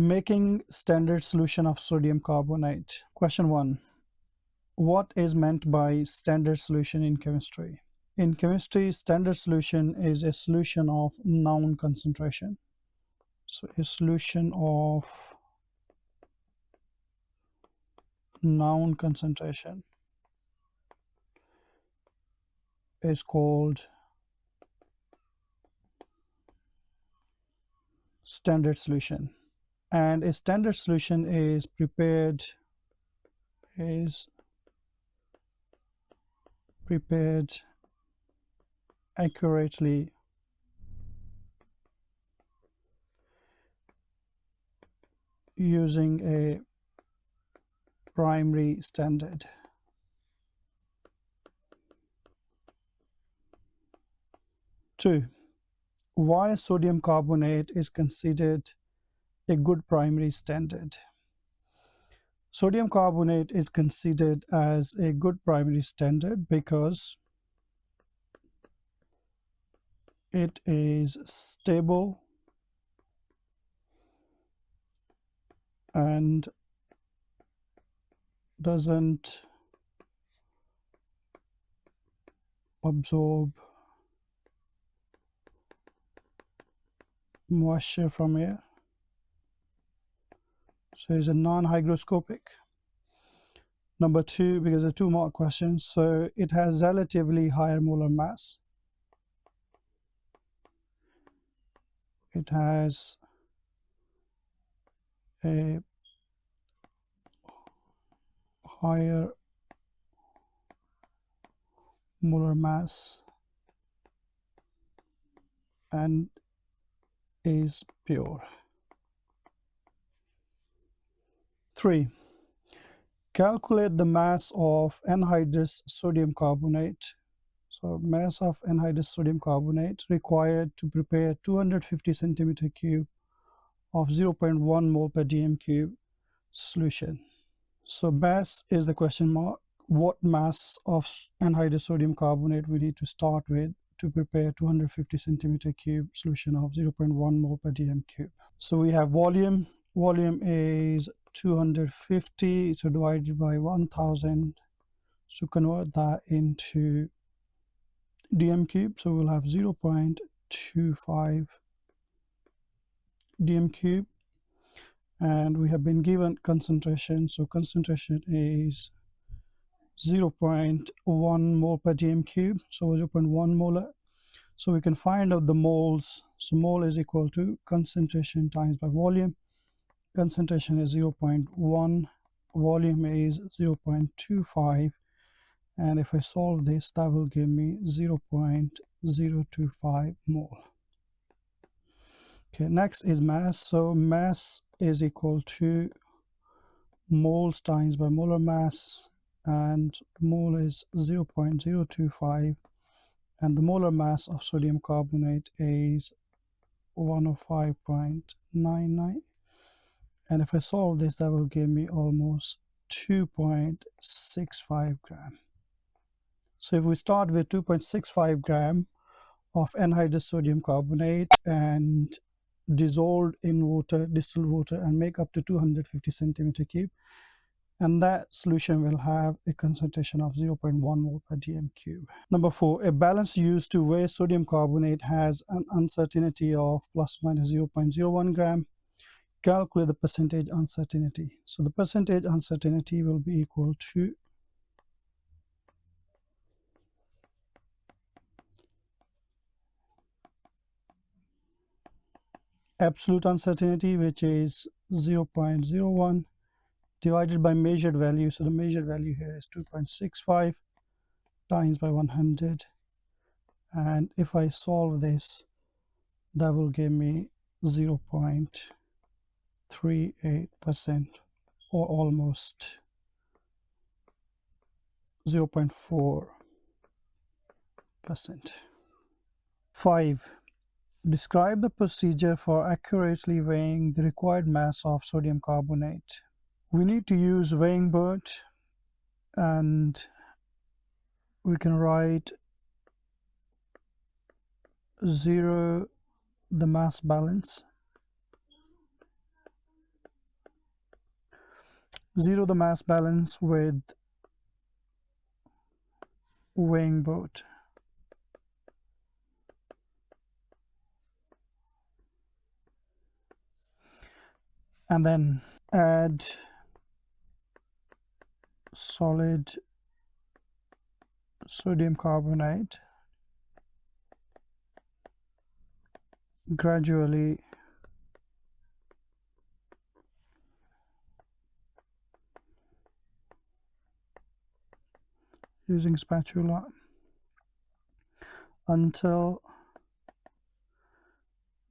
Making standard solution of sodium carbonate. Question 1. What is meant by standard solution in chemistry? In chemistry, standard solution is a solution of known concentration. So a solution of known concentration is called standard solution. And a standard solution is prepared accurately using a primary standard. Two, why sodium carbonate is considered a good primary standard. Sodium carbonate is considered as a good primary standard because it is stable and doesn't absorb moisture from air. So it's a non-hygroscopic. Number two, because there are two more questions, so it has relatively higher molar mass. It has a higher molar mass and is pure. 3. Calculate the mass of anhydrous sodium carbonate. So mass of anhydrous sodium carbonate required to prepare 250 centimeter cube of 0.1 mole per dm cube solution. So mass is the question mark. What mass of anhydrous sodium carbonate we need to start with to prepare 250 centimeter cube solution of 0.1 mole per dm cube. So we have volume. Volume is 250, so divided by 1000. So convert that into dm cube. So we'll have 0.25 dm cube. And we have been given concentration. So concentration is 0.1 mole per dm cube. So 0.1 molar. So we can find out the moles. So mole is equal to concentration times by volume. Concentration is 0.1, volume is 0.25, and if I solve this, that will give me 0.025 mole. Okay, next is mass. So mass is equal to moles times by molar mass, and mole is 0.025, and the molar mass of sodium carbonate is 105.99. And if I solve this, that will give me almost 2.65 gram. So if we start with 2.65 gram of anhydrous sodium carbonate and dissolved in water, distilled water, and make up to 250 centimeter cube, and that solution will have a concentration of 0.1 mole per dm cube. Number 4, a balance used to weigh sodium carbonate has an uncertainty of plus minus 0.01 gram. Calculate the percentage uncertainty. So the percentage uncertainty will be equal to absolute uncertainty, which is 0.01, divided by measured value. So the measured value here is 2.65 times by 100. And if I solve this, that will give me 0.38%, or almost 0.4%. 5. Describe the procedure for accurately weighing the required mass of sodium carbonate. We need to use weighing board, and we can write 0 the mass balance, Zero the mass balance with weighing boat. And then add solid sodium carbonate gradually using spatula until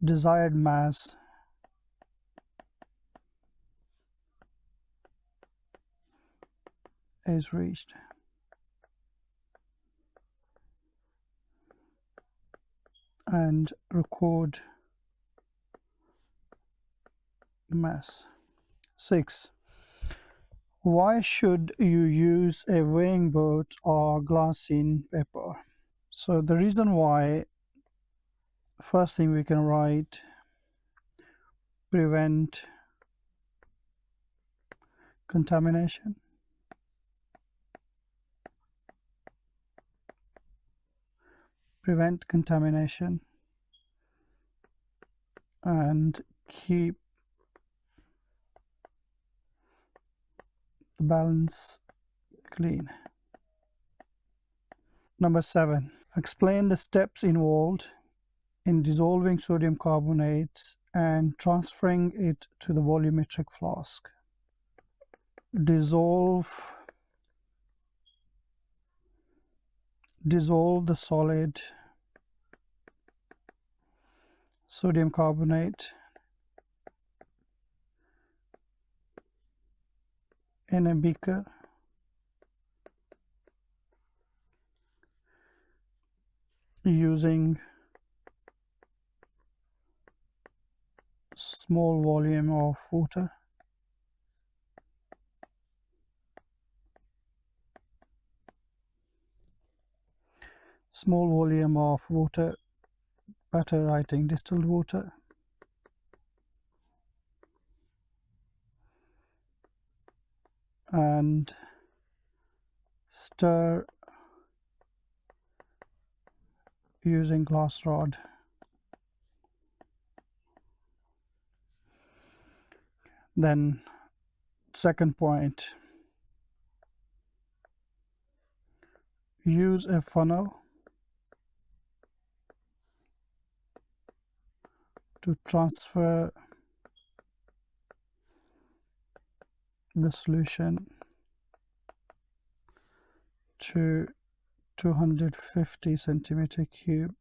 desired mass is reached. And record mass. 6. Why should you use a weighing boat or glassine paper? So the reason why, first thing we can write, prevent contamination. Prevent contamination and keep the balance clean. Number 7. Explain the steps involved in dissolving sodium carbonate and transferring it to the volumetric flask. Dissolve the solid sodium carbonate in a beaker using small volume of water. Small volume of water, better writing distilled water. And stir using glass rod. Then second point, use a funnel to transfer the solution to 250 centimeter cube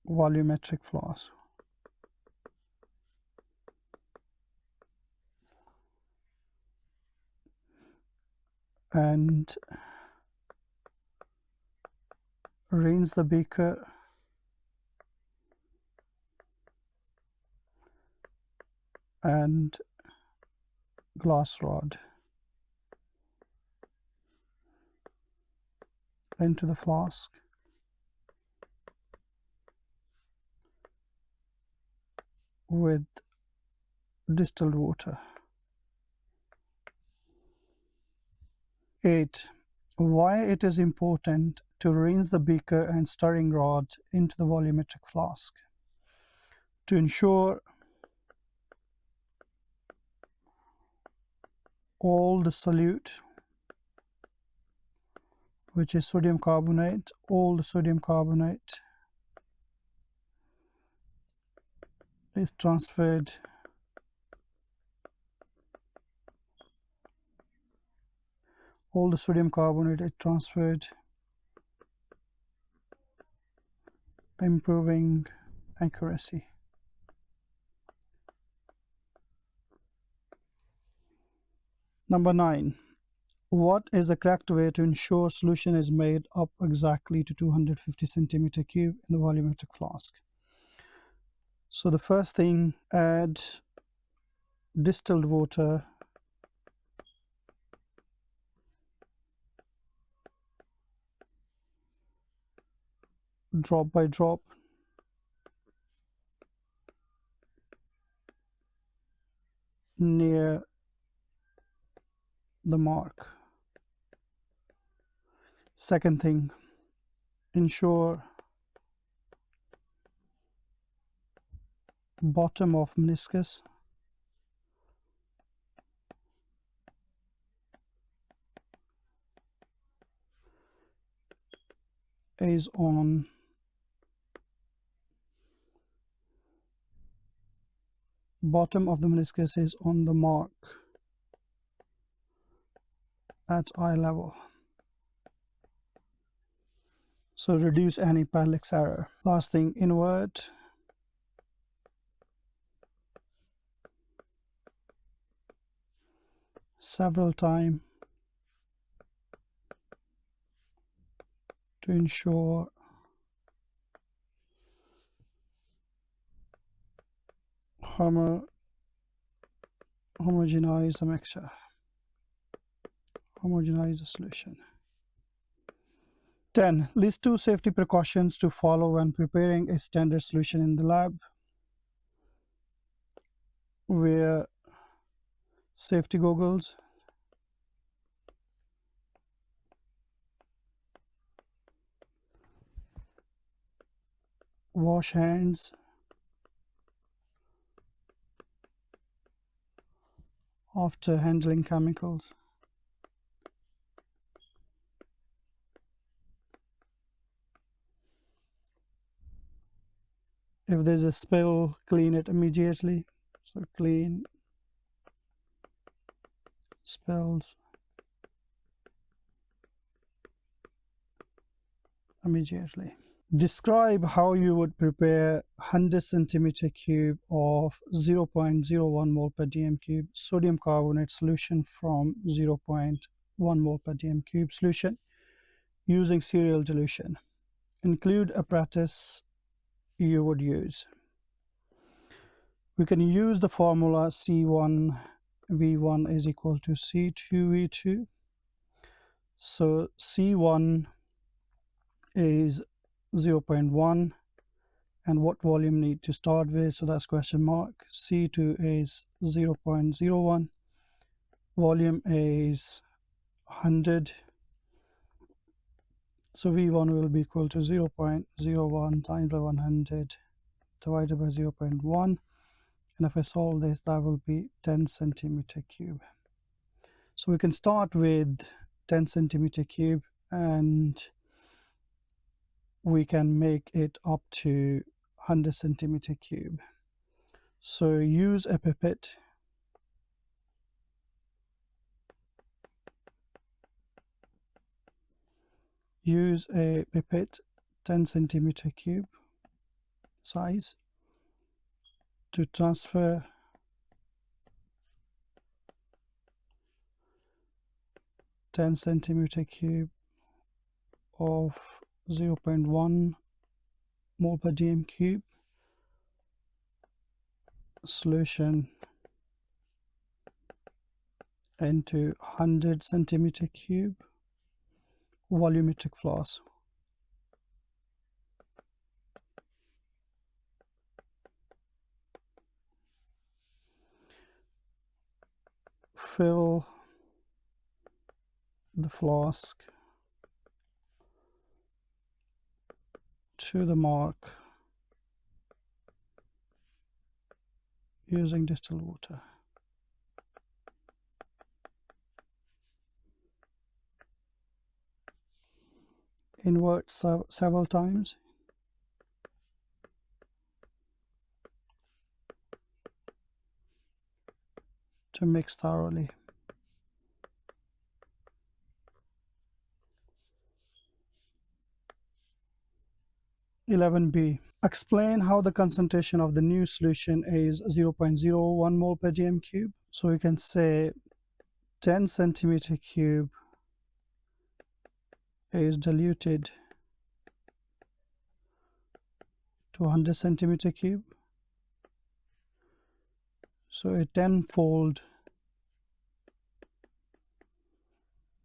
volumetric flask. And rinse the beaker and glass rod into the flask with distilled water. 8. Why it is important to rinse the beaker and stirring rod into the volumetric flask. To ensure all the solute, which is sodium carbonate, all the sodium carbonate is transferred improving accuracy. Number 9. What is the correct way to ensure solution is made up exactly to 250 centimeter cube in the volumetric flask? So the first thing, add distilled water drop by drop near the mark. Second thing, ensure bottom of meniscus is on the mark at eye level. So reduce any parallax error. Last thing, invert several times to ensure homogenize the mixture, homogenize the solution. 10. List 2 safety precautions to follow when preparing a standard solution in the lab. Wear safety goggles, wash hands after handling chemicals. If there's a spill, clean it immediately. So clean spills immediately. Describe how you would prepare 100 centimeter cube of 0.01 mole per dm cube sodium carbonate solution from 0.1 mole per dm cube solution using serial dilution. Include apparatus you would use. We can use the formula C1V1 is equal to C2V2. So C1 is 0.1, and what volume need to start with, so that's question mark. C2 is 0.01, volume is 100, so V1 will be equal to 0.01 times by 100 divided by 0.1, and if I solve this, that will be 10 centimeter cube. So we can start with 10 centimeter cube and we can make it up to 100 centimeter cube. So use a pipette. Use a pipette 10 centimeter cube size to transfer 10 centimeter cube of 0.1 mole per dm cube solution into 100 centimeter cube volumetric flask. Fill the flask to the mark using distilled water. Invert several times to mix thoroughly. 11b. Explain how the concentration of the new solution is 0.01 mole per dm cube. So we can say 10 centimeter cube is diluted to 100 centimeter cube. So a tenfold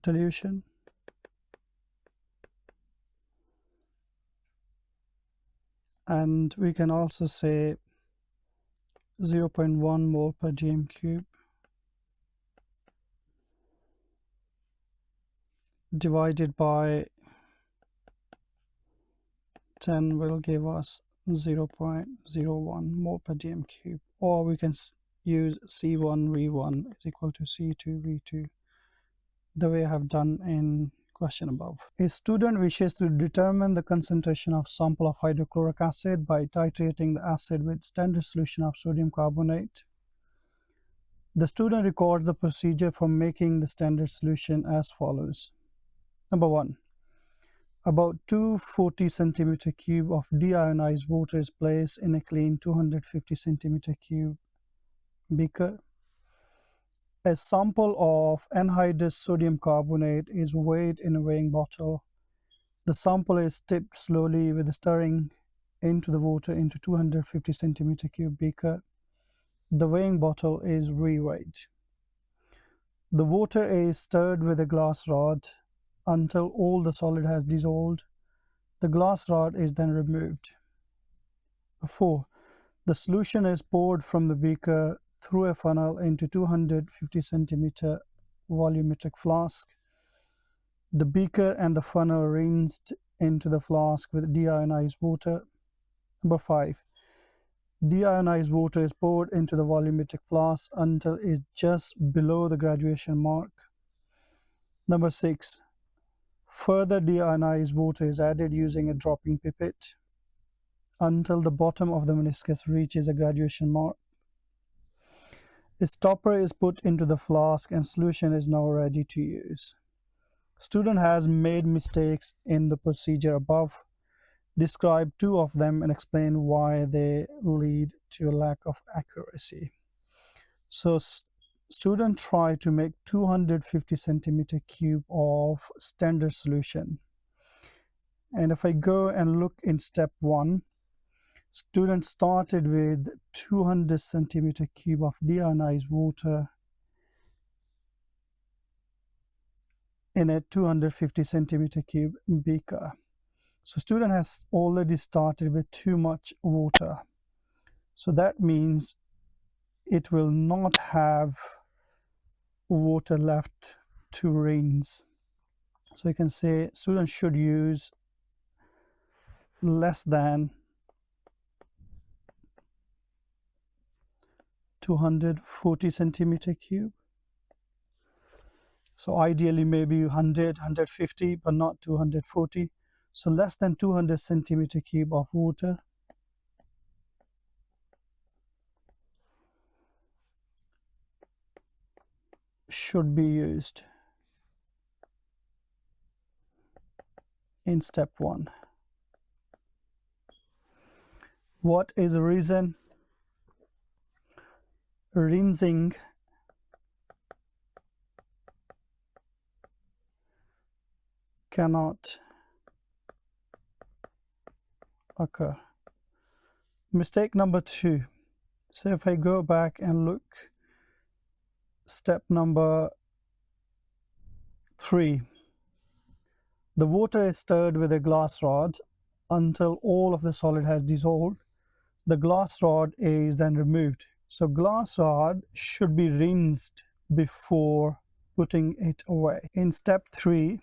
dilution. And we can also say 0.1 mole per dm cube divided by 10 will give us 0.01 mole per dm cube, or we can use C1V1 is equal to C2V2, the way I have done in question above. A student wishes to determine the concentration of sample of hydrochloric acid by titrating the acid with standard solution of sodium carbonate. The student records the procedure for making the standard solution as follows. Number 1. About 240 centimeter cube of deionized water is placed in a clean 250 centimeter cube beaker. A sample of anhydrous sodium carbonate is weighed in a weighing bottle. The sample is tipped slowly with stirring into the water into 250 centimeter cube beaker. The weighing bottle is reweighed. The water is stirred with a glass rod until all the solid has dissolved. The glass rod is then removed. 4. The solution is poured from the beaker through a funnel into 250 centimeter volumetric flask. The beaker and the funnel are rinsed into the flask with deionized water. Number 5. Deionized water is poured into the volumetric flask until it is just below the graduation mark. Number 6. Further deionized water is added using a dropping pipette until the bottom of the meniscus reaches a graduation mark. A stopper is put into the flask and solution is now ready to use. Student has made mistakes in the procedure above. Describe 2 of them and explain why they lead to a lack of accuracy. So student tried to make 250 centimeter cube of standard solution. And if I go and look in step 1, student started with 200 centimeter cube of deionized water in a 250 centimeter cube beaker. So student has already started with too much water. So that means it will not have water left to rinse. So you can say student should use less than 240 centimeter cube. So ideally maybe 100, 150, but not 240. So less than 200 centimeter cube of water. Should be used in step 1. What is the reason? Rinsing cannot occur. Mistake number 2. So if I go back and look, step number 3. The water is stirred with a glass rod until all of the solid has dissolved. The glass rod is then removed. So glass rod should be rinsed before putting it away. In step 3,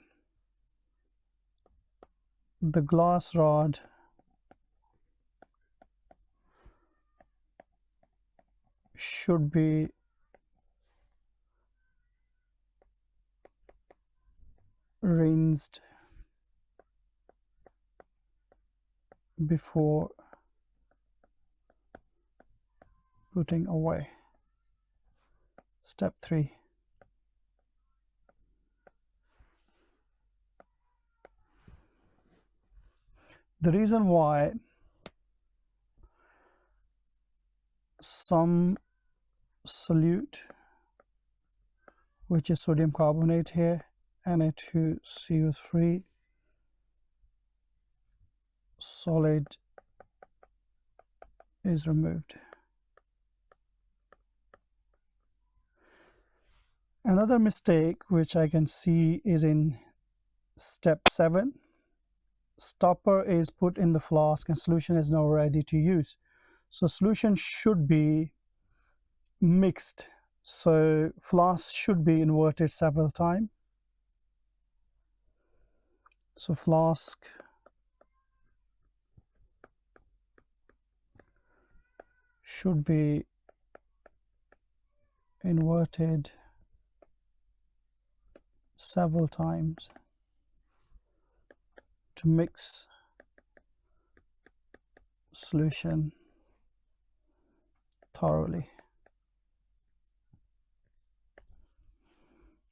the glass rod should be rinsed before putting away. Step 3. The reason why some solute, which is sodium carbonate here, Na2CO3, solid is removed. Another mistake which I can see is in step 7. Stopper is put in the flask and solution is now ready to use. So solution should be mixed. So flask should be inverted several times. So flask should be inverted several times to mix solution thoroughly.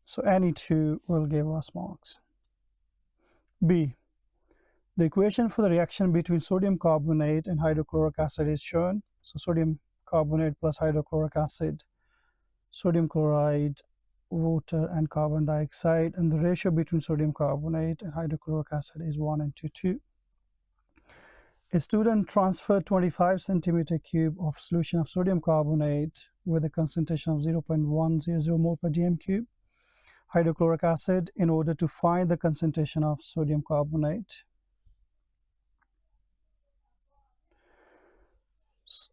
So any two will give us marks. B. The equation for the reaction between sodium carbonate and hydrochloric acid is shown. So sodium carbonate plus hydrochloric acid, sodium chloride, water and carbon dioxide, and the ratio between sodium carbonate and hydrochloric acid is 1:2. A student transferred 25 centimeter cube of solution of sodium carbonate with a concentration of 0.100 mole per dm cube hydrochloric acid in order to find the concentration of sodium carbonate.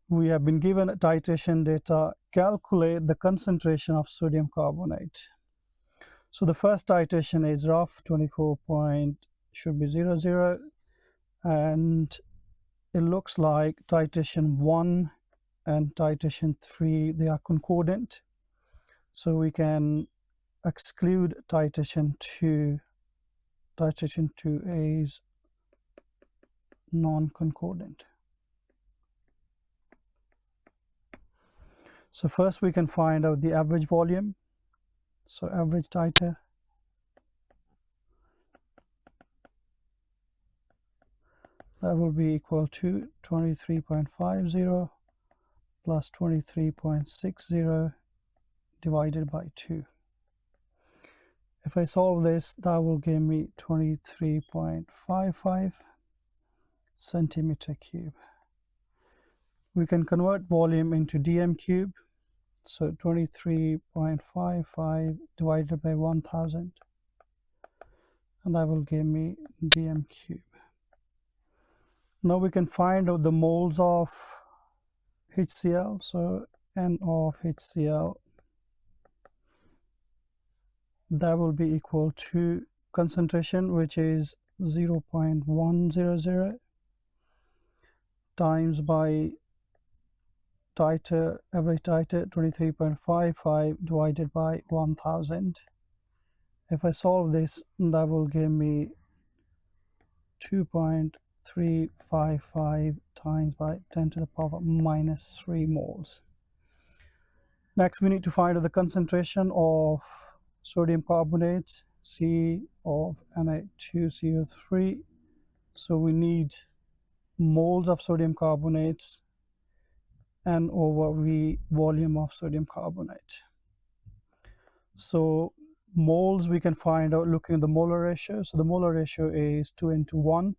We have been given titration data. Calculate the concentration of sodium carbonate. So the first titration is rough, 24 point should be 00, and it looks like titration 1 and titration 3, they are concordant. So we can exclude titration 2. Titration 2 is non-concordant. So first we can find out the average volume. So average titer that will be equal to 23.50 plus 23.60 divided by 2. If I solve this, that will give me 23.55 centimeter cube. We can convert volume into dm cube. So 23.55 divided by 1000, and that will give me dm cube. Now we can find out the moles of HCl. So N of HCl, that will be equal to concentration, which is 0.100 times by titer, average titer 23.55 divided by 1000. If I solve this, that will give me 2.355 times by 10 to the power minus 3 moles. Next, we need to find out the concentration of sodium carbonate, C of Na2CO3. So we need moles of sodium carbonate N over V volume of sodium carbonate. So moles we can find out looking at the molar ratio. So the molar ratio is 2:1.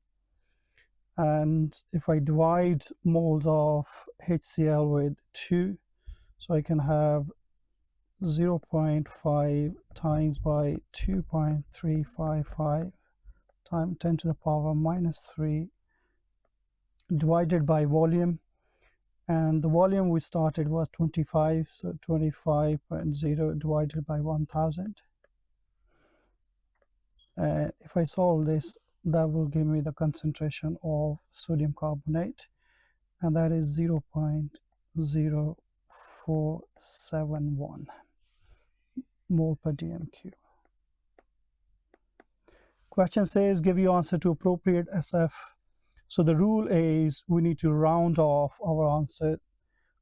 And if I divide moles of HCl with 2, so I can have 0.5 times by 2.355 times 10 to the power minus 3 divided by volume. And the volume we started was 25, so 25.0 divided by 1000. If I solve this, that will give me the concentration of sodium carbonate, and that is 0.0471 mole per dm cube. Question says, give your answer to appropriate SF. So the rule is we need to round off our answer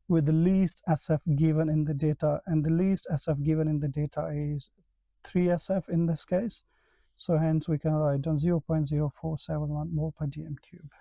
with the least SF given in the data, and the least SF given in the data is 3 SF in this case. So hence we can write down 0.0471 mole per dm cube.